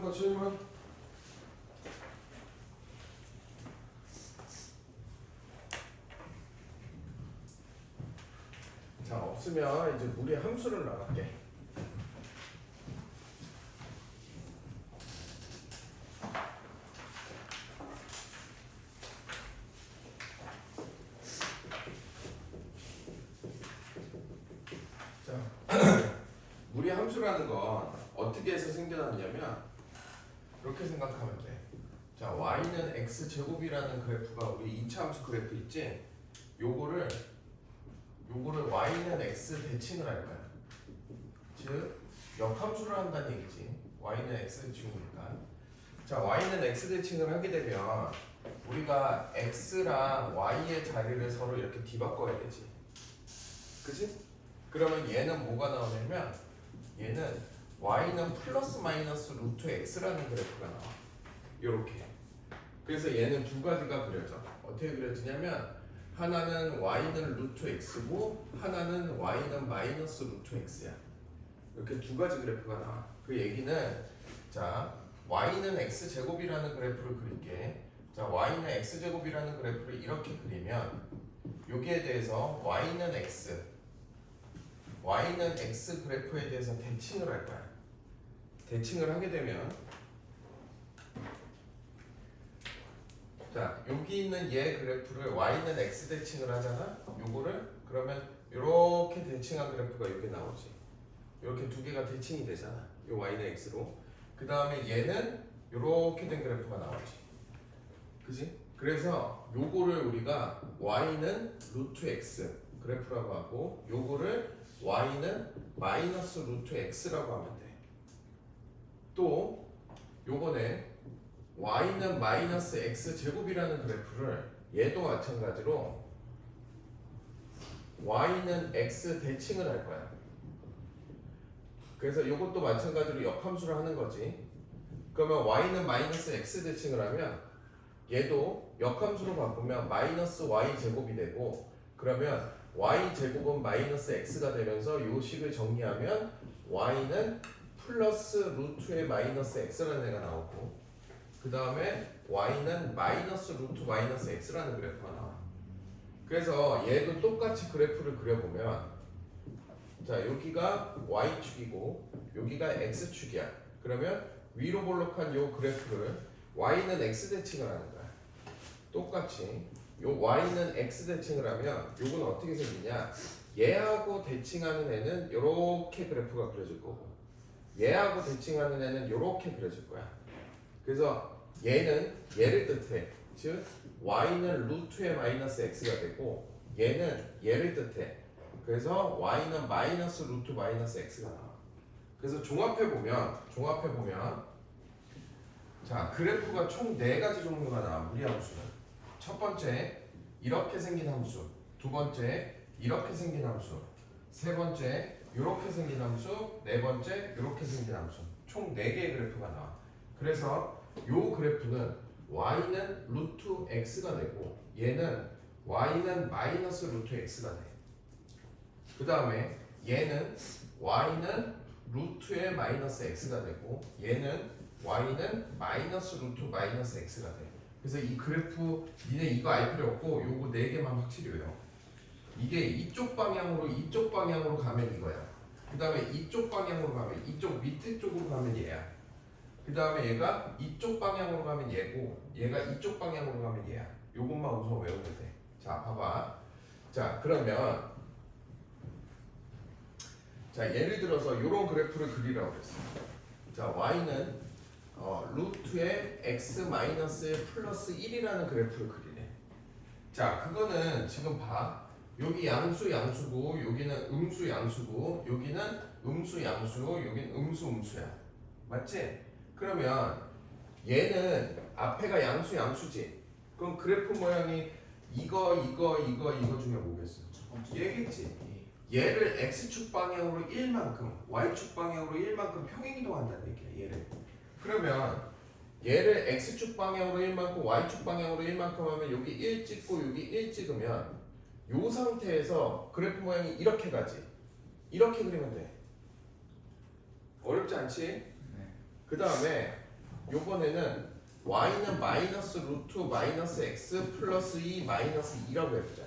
또 질문? 자, 없으면 이제 우리 함수를 나갈게. 자, 무리 함수라는 건 어떻게 해서 생겨났냐면 이렇게 생각하면 돼. 자, y는 x제곱이라는 그래프가 우리 2차 함수 그래프 있지? 요거를 y는 x 대칭을 할 거야. 즉 역함수를 한다는 얘기지. y는 x 대칭이니까. 자, y는 x 대칭을 하게 되면 우리가 x랑 y의 자리를 서로 이렇게 뒤바꿔야 되지. 그치? 그러면 얘는 뭐가 나오냐면 얘는 y는 플러스 마이너스 루트 x라는 그래프가 나와. 요렇게. 그래서 얘는 두 가지가 그려져. 어떻게 그려지냐면 하나는 y는 루트 x고 하나는 y는 마이너스 루트 x야. 이렇게 두 가지 그래프가 나와. 그 얘기는 자, y는 x제곱이라는 그래프를 그릴게. 자, y는 x제곱이라는 그래프를 이렇게 그리면 여기에 대해서 y는 x 그래프에 대해서 대칭을 할 거야. 대칭을 하게 되면 자, 여기 있는 얘 그래프를 y는 x 대칭을 하잖아. 요거를 그러면 이렇게 대칭한 그래프가 여기 나오지. 이렇게 두 개가 대칭이 되잖아. 요 y는 x로. 그 다음에 얘는 이렇게 된 그래프가 나오지. 그지? 그래서 요거를 우리가 y는 루트 x 그래프라고 하고 요거를 y는 마이너스 루트 x라고 하면 돼. 또 요번에 y는 마이너스 x 제곱이라는 그래프를 얘도 마찬가지로 y는 x 대칭을 할 거야. 그래서 이것도 마찬가지로 역함수를 하는 거지. 그러면 y는 마이너스 x 대칭을 하면 얘도 역함수로 바꾸면 마이너스 y 제곱이 되고, 그러면 y 제곱은 마이너스 x가 되면서 이 식을 정리하면 y는 플러스 루트의 마이너스 x라는 애가 나오고, 그 다음에 y는 마이너스 루트 마이너스 x라는 그래프가 나와. 그래서 얘도 똑같이 그래프를 그려보면 자, 여기가 y축이고 여기가 x축이야. 그러면 위로 볼록한 요 그래프를 y는 x 대칭을 하는 거야. 똑같이 요 y는 x 대칭을 하면 요건 어떻게 생기냐, 얘하고 대칭하는 애는 요렇게 그래프가 그려질 거고 얘하고 대칭하는 애는 요렇게 그려질 거야. 그래서 얘는 얘를 뜻해. 즉 y는 루트의 마이너스 x가 되고 얘는 얘를 뜻해. 그래서 y는 마이너스 루트 마이너스 x가 나와. 그래서 종합해보면 자, 그래프가 총 4가지 종류가 나와. 무리함수는 첫 번째 이렇게 생긴 함수, 두 번째 이렇게 생긴 함수, 세 번째 이렇게 생긴 함수, 네 번째 이렇게 생긴 함수, 총 4개의 그래프가 나와. 그래서 요 그래프는 y는 루트 x가 되고 얘는 y는 마이너스 루트 x가 돼. 그 다음에 얘는 y는 루트의 마이너스 x가 되고 얘는 y는 마이너스 루트 마이너스 x가 돼. 그래서 이 그래프 니네 이거 알 필요 없고 요거 4개만 확실히 외워. 이게 이쪽 방향으로 가면 이거야. 그 다음에 이쪽 방향으로 가면 이쪽 밑에 쪽으로 가면 얘야. 그 다음에 얘가 이쪽 방향으로 가면 얘고 얘가 이쪽 방향으로 가면 얘야. 요것만 우선 외우면 돼. 자, 봐봐. 자, 그러면 자, 예를 들어서 요런 그래프를 그리라고 그랬어. 자, y는 루트의 x 마이너스 플러스 1이라는 그래프를 그리네. 자, 그거는 지금 봐. 여기 양수 양수고 여기는 음수 양수고 여기는 음수 양수고 여기는 음수 음수야. 맞지? 그러면 얘는 앞에가 양수 양수지. 그럼 그래프 모양이 이거 중에 뭐겠어? 얘겠지. 얘를 x축 방향으로 1만큼 y축 방향으로 1만큼 평행이동한다는 얘기야. 얘를. 그러면 얘를 x축 방향으로 1만큼 y축 방향으로 1만큼 하면 여기 1 찍고 여기 1 찍으면 이 상태에서 그래프 모양이 이렇게 가지. 이렇게 그리면 돼. 어렵지 않지? 네. 그 다음에 요번에는 y는 마이너스 루트 마이너스 x 플러스 2 마이너스 2라고 해보자.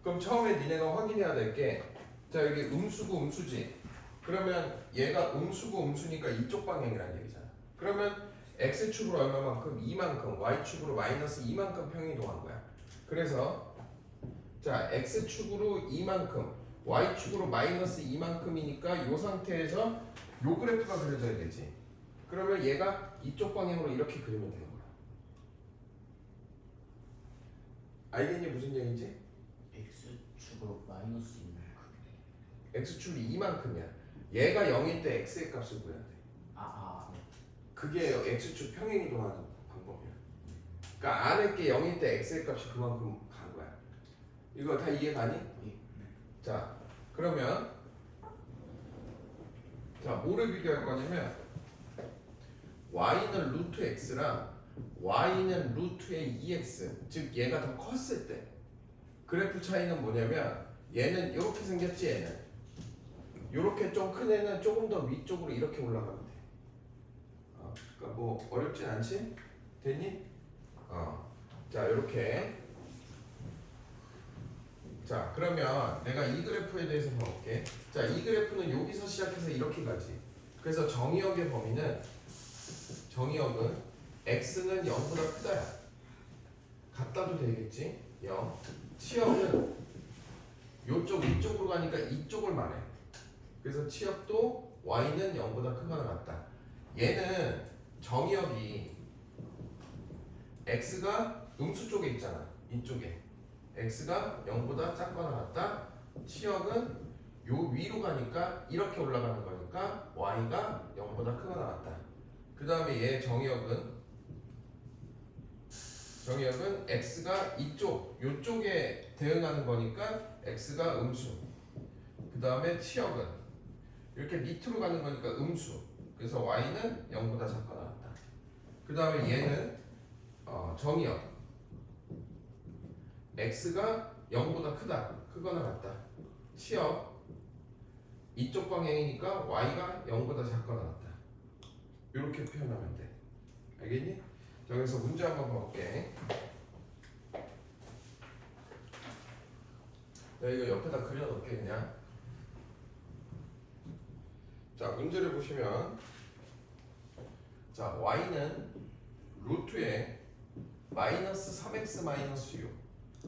그럼 처음에 니네가 확인해야 될 게, 자 여기 음수고 음수지. 그러면 얘가 음수고 음수니까 이쪽 방향이라는 얘기잖아. 그러면 x축으로 얼마만큼? 2만큼, y축으로 마이너스 2만큼 평이동한 거야. 그래서 자 x축으로 2만큼, y축으로 마이너스 2만큼이니까 이 상태에서 요 그래프가 그려져야 되지. 그러면 얘가 이쪽 방향으로 이렇게 그리면 되는 거야. 알겠니 무슨 얘기인지? x축으로 마이너스 2만큼. x축이 2만큼이야. 얘가 0일 때 x의 값을 구해야 돼. 네. 그게 x축 평행이동하는 방법이야. 그러니까 안에 게 0일 때 x의 값이 그만큼 간 거야. 이거 다 이해 가니? 예. 자 그러면 자 뭐를 비교할 거냐면 y는 루트 x랑 y는 루트의 2x, 즉 얘가 더 컸을 때 그래프 차이는 뭐냐면 얘는 이렇게 생겼지. 얘는 이렇게 좀 큰 애는 조금 더 위쪽으로 이렇게 올라가면 돼. 그러니까 뭐 어렵진 않지? 됐니? 자 이렇게. 자 그러면 내가 이 그래프에 대해서 봐볼게. 자 이 그래프는 여기서 시작해서 이렇게 가지. 그래서 정의역의 범위는, 정의역은 x는 0보다 크다야. 같다도 되겠지? 0. 치역은 요쪽 위쪽으로 가니까 이쪽을 말해. 그래서 치역도 y는 0보다 크거나 같다. 얘는 정의역이 x가 음수 쪽에 있잖아. 이쪽에 x가 0보다 작거나 같다. 치역은 요 위로 가니까 이렇게 올라가는 거니까 y가 0보다 크거나 같다. 그 다음에 얘 정의역은 x가 요쪽에 대응하는 거니까 x가 음수. 그 다음에 치역은 이렇게 밑으로 가는 거니까 음수. 그래서 y는 0보다 작거나 같다. 그 다음에 얘는 정의역 x가 0보다 크거나 같다. 치역 이쪽 방향이니까 y가 0보다 작거나 같다. 이렇게 표현하면 돼. 알겠니? 자, 그래서 문제 한번 봐볼게. 자, 이거 옆에다 그려놓을게 그냥. 자, 문제를 보시면, 자 y는 루트에 마이너스 3x 마이너스 6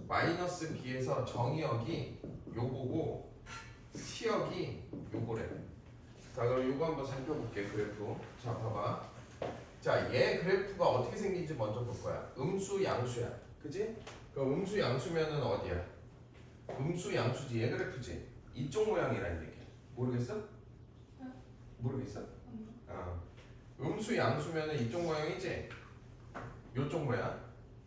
마이너스 b에서 정의역이 요거고 치역이 요거래. 자 그럼 요거 한번 살펴볼게. 그래프. 자 봐봐. 자 얘 그래프가 어떻게 생긴지 먼저 볼 거야. 음수 양수야. 그지? 그럼 음수 양수면은 어디야? 음수 양수지. 얘 그래프지. 이쪽 모양이라는 얘기야. 모르겠어? 모르겠어? 음수 양수면은 이쪽 모양이지? 요쪽 모양.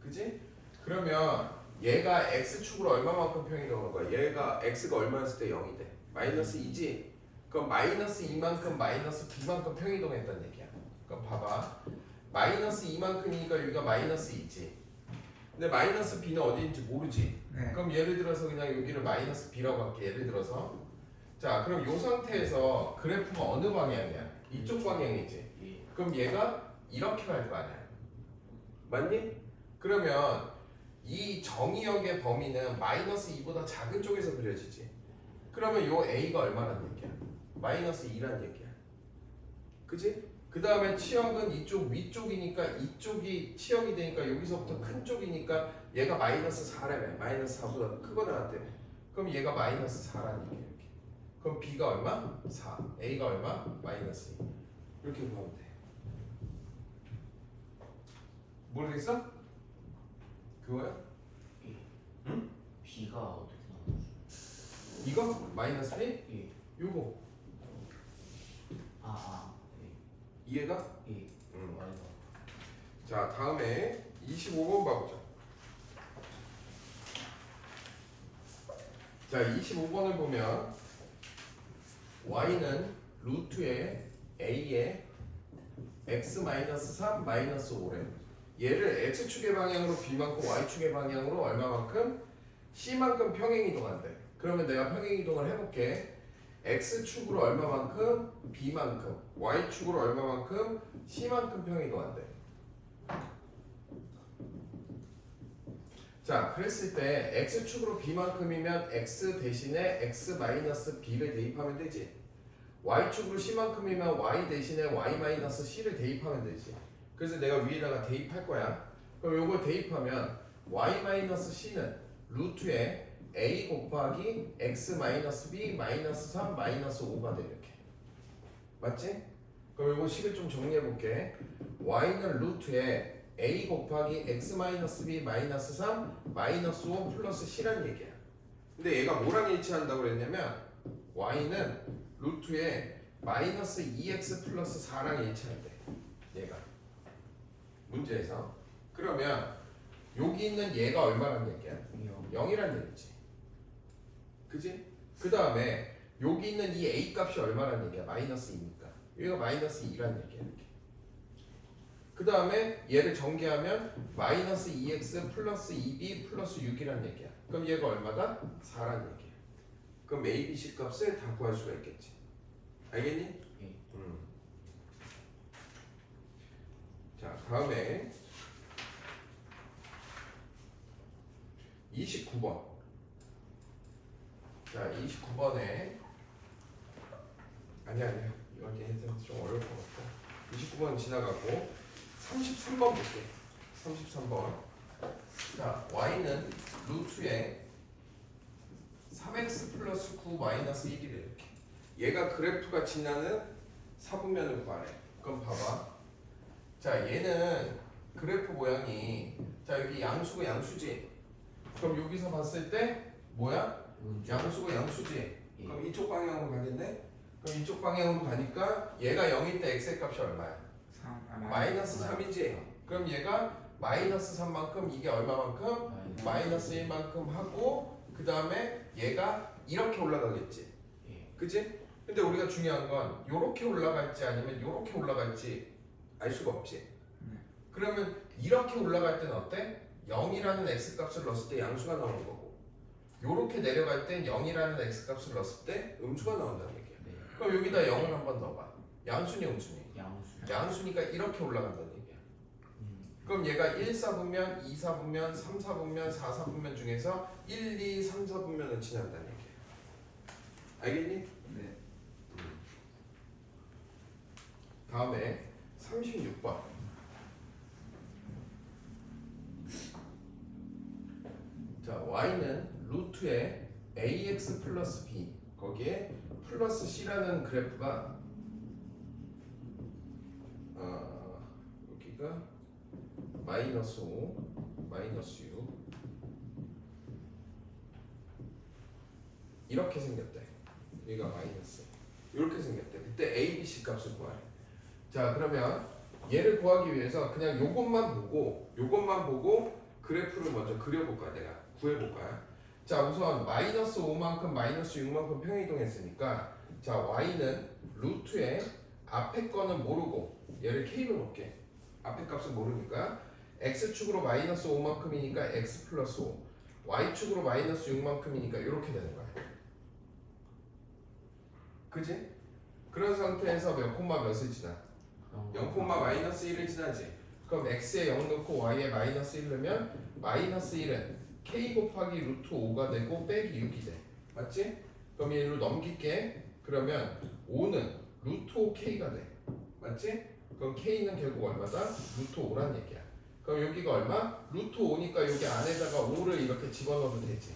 그지? 그러면 얘가 x축으로 얼마만큼 평이 나오는 거야? 얘가 x가 얼마였을 때 0이 돼? 마이너스 2지? 그럼 마이너스 2만큼 마이너스 b만큼 평이동했다는 얘기야. 그럼 봐봐. 마이너스 2만큼이니까 여기가 마이너스 2지. 근데 마이너스 b는 어디인지 모르지? 네. 그럼 예를 들어서 그냥 여기를 마이너스 b라고 할게. 예를 들어서. 자 그럼 이 상태에서 그래프가 어느 방향이야? 이쪽 방향이지. 예. 그럼 얘가 이렇게 갈 거 아니야. 맞니? 그러면 이 정의역의 범위는 마이너스 2보다 작은 쪽에서 그려지지. 그러면 요 a가 얼마란 얘기야? 마이너스 2란 얘기야. 그지? 그 다음에 치역은 이쪽 위쪽이니까 이쪽이 치역이 되니까 여기서부터 큰 쪽이니까 얘가 마이너스 4라며. 마이너스 4보다 크거나 같다며. 그럼 얘가 마이너스 4란 얘기야. 이렇게. 그럼 b가 얼마? 4. a가 얼마? 마이너스 2. 이렇게 보면 돼. 모르겠어? 그거야? 예. 응? b가 어떻게 나오죠? 이거? 마이너스 b? 예. 요거 예. 이해가? 예. 응. 자 다음에 25번 봐보자. 자 25번을 보면 y는 루트에 a에 x-3 마이너스 5래. 얘를 x축의 방향으로 b만큼 y축의 방향으로 얼마만큼? c만큼 평행이동한대. 그러면 내가 평행이동을 해볼게. x축으로 얼마만큼? b만큼. y축으로 얼마만큼? c만큼 평이동한대. 자, 그랬을 때 x축으로 b만큼이면 x 대신에 x-b를 대입하면 되지. y축으로 c만큼이면 y 대신에 y-c를 대입하면 되지. 그래서 내가 위에다가 대입할 거야. 그럼 요걸 대입하면 y-c는 루트에 a 곱하기 x-b 마이너스 3 마이너스 5가 돼 이렇게. 맞지? 그럼 요거 식을 좀 정리해 볼게. y는 루트에 a 곱하기 x-b 마이너스 3 마이너스 5 플러스 c란 얘기야. 근데 얘가 뭐랑 일치한다고 그랬냐면 y는 루트에 마이너스 2x 플러스 4랑 일치한대. 얘가 문제에서. 그러면 여기 있는 얘가 얼마란 얘기야? 0이란 얘기지. 그지? 그 다음에 여기 있는 이 a 값이 얼마란 얘기야? 마이너스 2니까 여기가 마이너스 2란 얘기야. 그 다음에 얘를 전개하면 마이너스 2x 플러스 2b 플러스 6이란 얘기야. 그럼 얘가 얼마다? 4란 얘기야. 그럼 a, b, c 값을 다 구할 수가 있겠지. 알겠니? 예. 자, 다음에 29번. 자, 29번에 아니야 이건 얘한테는 좀 어려울 것 같다. 29번 지나가고 33번 볼게. 33번. 자, y는 루트에 3x 플러스 9 마이너스 1이래 이렇게. 얘가 그래프가 지나는 사분면을 구하래. 그럼 봐봐. 자, 얘는 그래프 모양이 자 여기 양수고 양수지. 그럼 여기서 봤을 때 뭐야? 양수고 양수지. 그럼 이쪽 방향으로 가겠네? 그럼 이쪽 방향으로 가니까 얘가 0일 때 x의 값이 얼마야? 마이너스 3이지? 그럼 얘가 마이너스 3만큼 이게 얼마만큼? 마이너스 1만큼 하고 그 다음에 얘가 이렇게 올라가겠지. 그치? 근데 우리가 중요한 건 요렇게 올라갈지 아니면 요렇게 올라갈지 알 수가 없지. 그러면 이렇게 올라갈 때는 어때? 0이라는 x값을 넣었을 때 양수가 나오는 거고 요렇게 내려갈 땐 0이라는 x값을 넣었을 때 음수가 나온다는 얘기야. 그럼 여기다 0을 한번 넣어봐. 양수니 음수니? 양수니까 이렇게 올라간다는 얘기야. 그럼 얘가 1, 4분면, 2, 4분면, 3, 4분면, 4, 4분면 중에서 1, 2, 3, 4분면을 지난다는 얘기야. 알겠니? 네. 다음에 36번. 자, y는 루트에 ax 플러스 b 거기에 플러스 c라는 그래프가 여기가 마이너스 5, 마이너스 6 이렇게 생겼대. 여기가 마이너스 이렇게 생겼대. 그때 a, b, c 값을 구하래. 자, 그러면 얘를 구하기 위해서 그냥 요것만 보고 그래프를 먼저 그려볼까? 내가 구해볼까요? 자, 우선 마이너스 5만큼 마이너스 6만큼 평이동했으니까 자, y는 루트에 앞에 거는 모르고 얘를 k로 놓을게. 앞에 값은 모르니까 x축으로 마이너스 5만큼이니까 x 플러스 5 y축으로 마이너스 6만큼이니까 이렇게 되는 거야. 그지? 그런 상태에서 몇 콤마 몇을 지나? 0 콤마 마이너스 1을 지나지. 그럼 x에 0 넣고 y에 마이너스 1 넣으면 마이너스 1은 k 곱하기 루트 5가 되고 빼기 6이 돼. 맞지? 그럼 얘로 넘길게. 그러면 5는 루트 5k가 돼. 맞지? 그럼 k는 결국 얼마다? 루트 5란 얘기야. 그럼 여기가 얼마? 루트 5니까 여기 안에다가 5를 이렇게 집어넣으면 되지.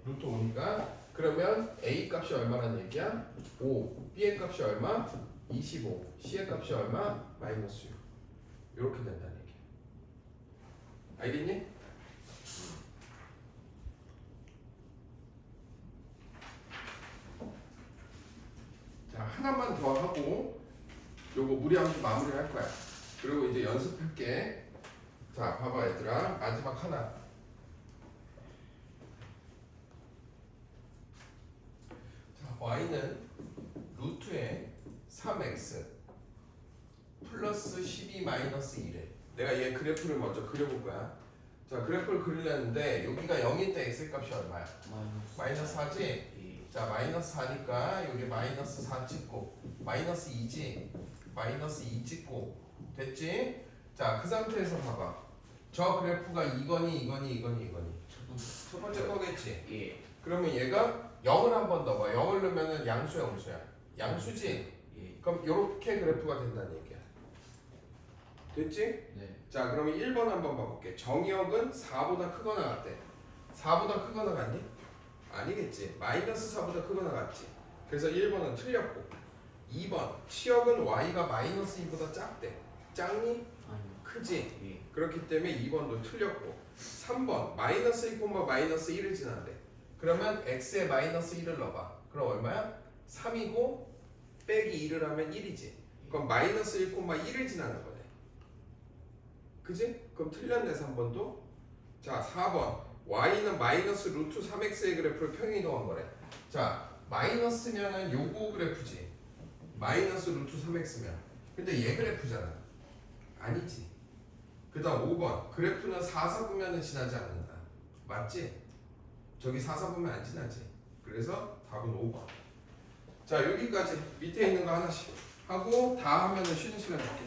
루트 5니까 그러면 a 값이 얼마란 얘기야? 5. b의 값이 얼마? 25. c의 값이 얼마? 마이너스 6. 이렇게 된다는 얘기야. 알겠니? 자, 하나만 더 하고 요거 무리하면서 마무리할 거야. 그리고 이제 연습할게. 자, 봐봐 얘들아. 마지막 하나. 자, y는 루트에 3x 플러스 12 마이너스 1에 내가 얘 그래프를 먼저 그려볼 거야. 자, 그래프를 그리려는데 여기가 0일 때 x 값이 얼마야? 마이너스 4지? 자 마이너스 4니까 여기 마이너스 4 찍고 마이너스 2지 마이너스 2 찍고 됐지? 자 그 상태에서 봐봐 저 그래프가 이거니 첫 번째 거겠지? 예. 그러면 얘가 0을 한 번 넣어봐 0을 넣으면 양수야 음수야? 양수지? 예. 그럼 이렇게 그래프가 된다는 얘기야 됐지? 네. 자 그러면 1번 한번 봐볼게 정의역은 4보다 크거나 같대 4보다 크거나 같니? 아니겠지 마이너스 4보다 크거나 같지 그래서 1번은 틀렸고 2번 치역은 y가 마이너스 2보다 작대 작니? 아니요. 크지? 예. 그렇기 때문에 2번도 틀렸고 3번 마이너스 1, 마이너스 1을 지난대 그러면 x에 마이너스 1을 넣어봐 그럼 얼마야? 3이고 빼기 2를 하면 1이지 그럼 마이너스 1, 1을 지나는 거네 그지? 그럼 틀렸네 3번도 자 4번 y는 마이너스 루트 3x의 그래프를 평행이동한 거래 자 마이너스면은 요거 그래프지 마이너스 루트 3x면 근데 얘 그래프잖아 아니지 그 다음 5번 그래프는 4, 4보면은 지나지 않는다 맞지? 저기 4, 4보면 안 지나지 그래서 답은 5번 자 여기까지 밑에 있는 거 하나씩 하고 다 하면은 쉬는 시간 줄게